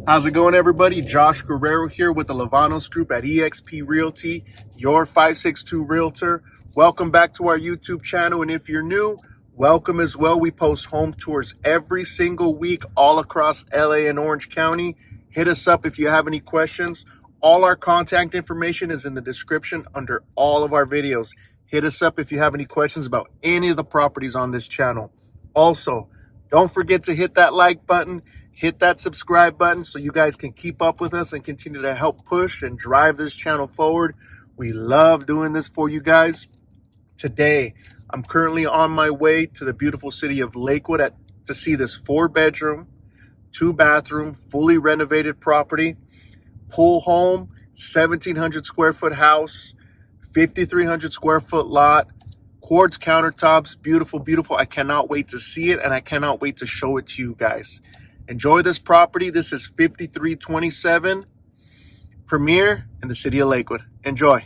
How's it going, everybody? Josh Guerrero here with the Luevanos Group at eXp Realty, your 562 Realtor. Welcome back to our YouTube channel, and if you're new, welcome as well. We post home tours every single week all across LA and Orange County. Hit us up if you have any questions. All our contact information is in the description under all of our videos. Hit us up if you have any questions about any of the properties on this channel. Also, don't forget to hit that like button. Hit that subscribe button so you guys can keep up with us and continue to help push and drive this channel forward. We love doing this for you guys. Today, I'm currently on my way to the beautiful city of Lakewood to see this 4-bedroom, 2-bathroom, fully renovated property. Pool home, 1,700 square foot house, 5,300 square foot lot, quartz countertops, beautiful, beautiful. I cannot wait to see it, and I cannot wait to show it to you guys. Enjoy this property. This is 5327 Premier in the city of Lakewood. Enjoy.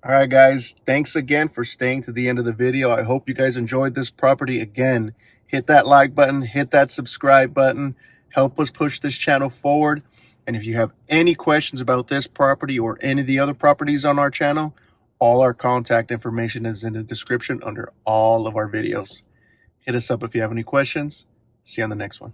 All right, guys, thanks again for staying to the end of the video. I hope you guys enjoyed this property. Again, hit that like button, hit that subscribe button, help us push this channel forward. And if you have any questions about this property or any of the other properties on our channel, all our contact information is in the description under all of our videos. Hit us up if you have any questions. See you on the next one.